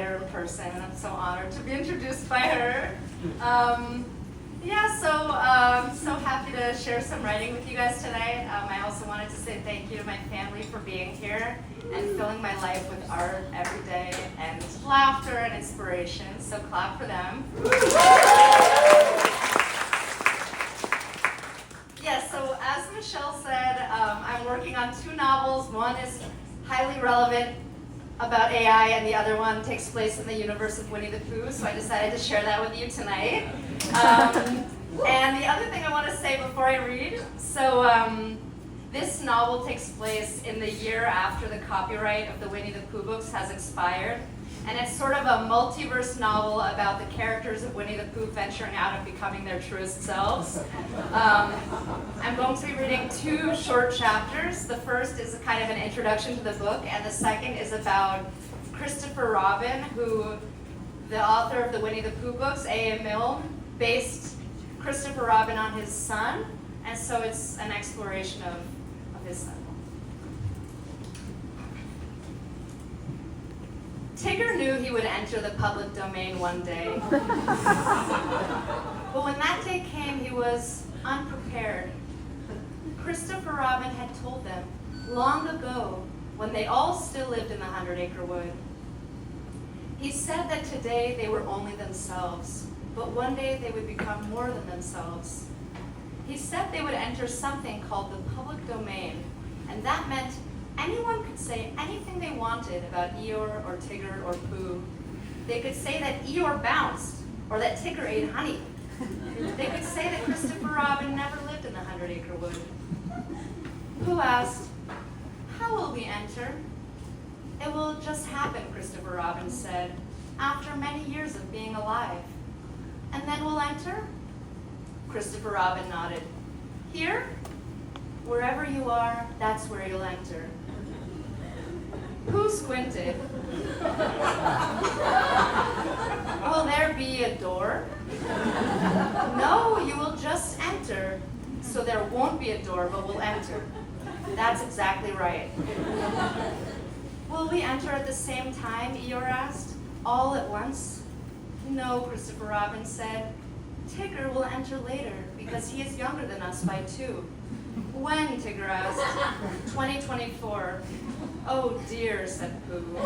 her in person, and I'm so honored to be introduced by her. So happy to share some writing with you guys tonight. I also wanted to say thank you to my family for being here and filling my life with art every day and laughter and inspiration. So clap for them. Yes, so as Michelle said, I'm working on 2 novels. One is highly relevant about AI, and the other one takes place in the universe of Winnie the Pooh, so I decided to share that with you tonight. And the other thing I want to say before I read, this novel takes place in the year after the copyright of the Winnie the Pooh books has expired, and it's sort of a multiverse novel about the characters of Winnie the Pooh venturing out and becoming their truest selves. I'm going to be reading 2 short chapters. The first is a kind of an introduction to the book, and the second is about Christopher Robin, who the author of the Winnie the Pooh books, A.A. Milne, based Christopher Robin on his son, and so it's an exploration of his son. Tigger knew he would enter the public domain one day. But when that day came, he was unprepared. Christopher Robin had told them long ago, when they all still lived in the 100-acre wood. He said that today they were only themselves, but one day they would become more than themselves. He said they would enter something called the public domain, and that meant anyone could say anything they wanted about Eeyore or Tigger or Pooh. They could say that Eeyore bounced, or that Tigger ate honey. They could say that Christopher Robin never lived in the 100-acre wood. Pooh asked, "How will we enter?" "It will just happen," Christopher Robin said, "after many years of being alive." "And then we'll enter?" Christopher Robin nodded. "Here? Wherever you are, that's where you'll enter." Pooh squinted. "Will there be a door?" "No, you will just enter. So there won't be a door, but we'll enter." "That's exactly right." "Will we enter at the same time?" Eeyore asked. "All at once?" "No," Christopher Robin said. "Tigger will enter later because he is younger than us by 2. "When?" Tigger asked. 2024. "Oh dear," said Pooh.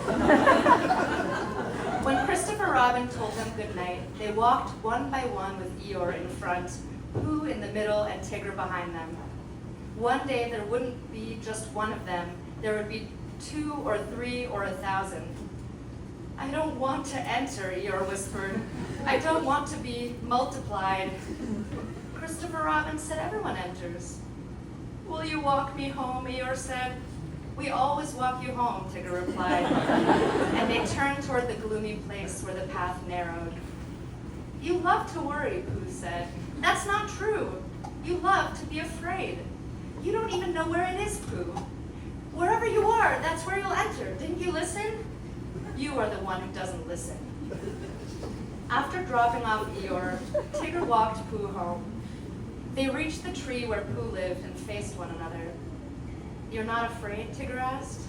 When Christopher Robin told them good night, they walked one by one with Eeyore in front, Pooh in the middle, and Tigger behind them. One day there wouldn't be just one of them. There would be 2 or 3 or 1,000. "I don't want to enter," Eeyore whispered. "I don't want to be multiplied." Christopher Robin said, "Everyone enters." "Will you walk me home?" Eeyore said. "We always walk you home," Tigger replied. And they turned toward the gloomy place where the path narrowed. "You love to worry," Pooh said. "That's not true. You love to be afraid. You don't even know where it is, Pooh. Wherever you are, that's where you'll enter. Didn't you listen?" "You are the one who doesn't listen." After dropping off Eeyore, Tigger walked Pooh home. They reached the tree where Pooh lived and faced one another. "You're not afraid?" Tigger asked.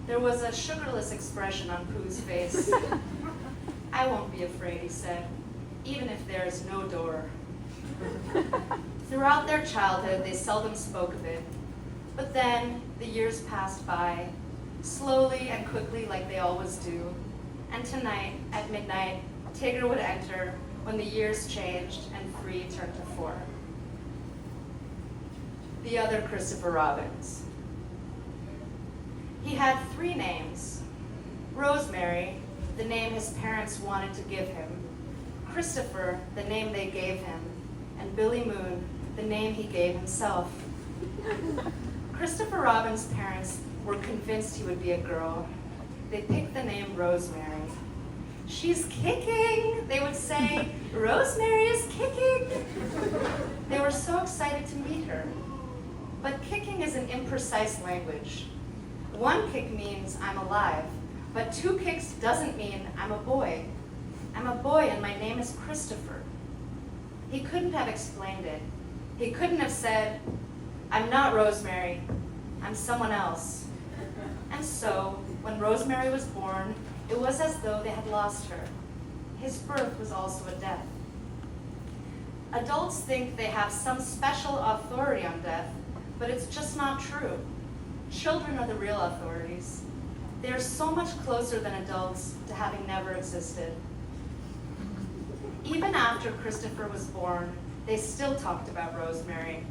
There was a sugarless expression on Pooh's face. "I won't be afraid," he said, "even if there's no door." Throughout their childhood, they seldom spoke of it. But then the years passed by, slowly and quickly like they always do. And tonight, at midnight, Tigger would enter when the years changed and 3 turned to 4. The other Christopher Robins. He had 3 names. Rosemary, the name his parents wanted to give him. Christopher, the name they gave him. And Billy Moon, the name he gave himself. Christopher Robin's parents were convinced he would be a girl. They picked the name Rosemary. "She's kicking," they would say. "Rosemary is kicking." They were so excited to meet her. But kicking is an imprecise language. 1 kick means I'm alive, but 2 kicks doesn't mean I'm a boy. I'm a boy and my name is Christopher. He couldn't have explained it. He couldn't have said, "I'm not Rosemary, I'm someone else." And so, when Rosemary was born, It was as though they had lost her. His birth was also a death. Adults think they have some special authority on death, but it's just not true. Children are the real authorities. They are so much closer than adults to having never existed. Even after Christopher was born, they still talked about Rosemary.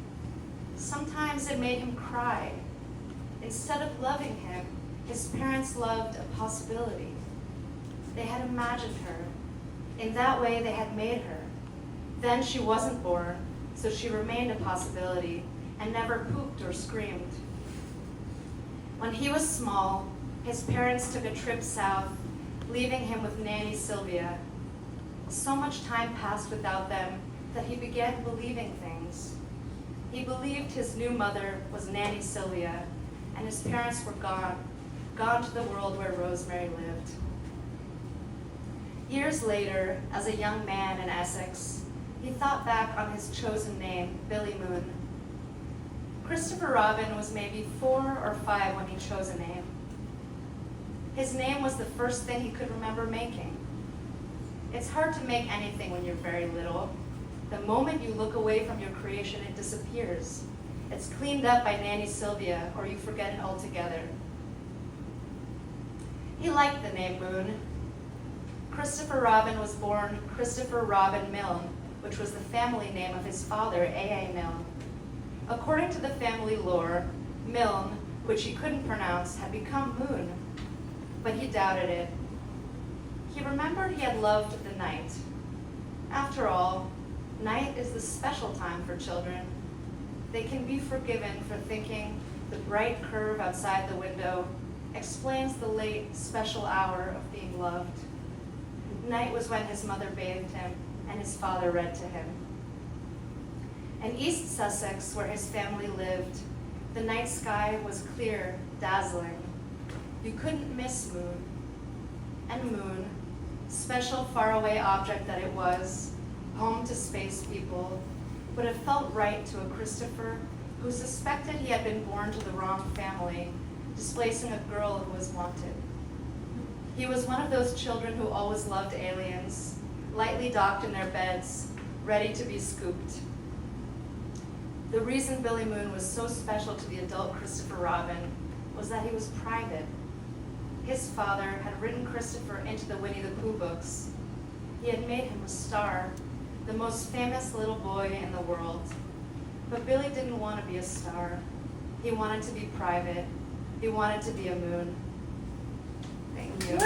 Sometimes it made him cry. Instead of loving him, his parents loved a possibility. They had imagined her. In that way, they had made her. Then she wasn't born, so she remained a possibility and never pooped or screamed. When he was small, his parents took a trip south, leaving him with Nanny Sylvia. So much time passed without them that he began believing things. He believed his new mother was Nanny Sylvia, and his parents were gone to the world where Rosemary lived. Years later, as a young man in Essex, he thought back on his chosen name, Billy Moon. Christopher Robin was maybe 4 or 5 when he chose a name. His name was the first thing he could remember making. It's hard to make anything when you're very little. The moment you look away from your creation, it disappears. It's cleaned up by Nanny Sylvia, or you forget it altogether. He liked the name Moon. Christopher Robin was born Christopher Robin Milne, which was the family name of his father, A.A. Milne. According to the family lore, Milne, which he couldn't pronounce, had become Moon, but he doubted it. He remembered he had loved the night. After all, night is the special time for children. They can be forgiven for thinking the bright curve outside the window explains the late, special hour of being loved. Night was when his mother bathed him and his father read to him. In East Sussex, where his family lived, the night sky was clear, dazzling. You couldn't miss Moon. And Moon, special faraway object that it was, home to space people, would have felt right to a Christopher who suspected he had been born to the wrong family, displacing a girl who was wanted. He was one of those children who always loved aliens, lightly docked in their beds, ready to be scooped. The reason Billy Moon was so special to the adult Christopher Robin was that he was private. His father had written Christopher into the Winnie the Pooh books. He had made him a star, the most famous little boy in the world. But Billy didn't want to be a star. He wanted to be private. He wanted to be a moon. Thank you.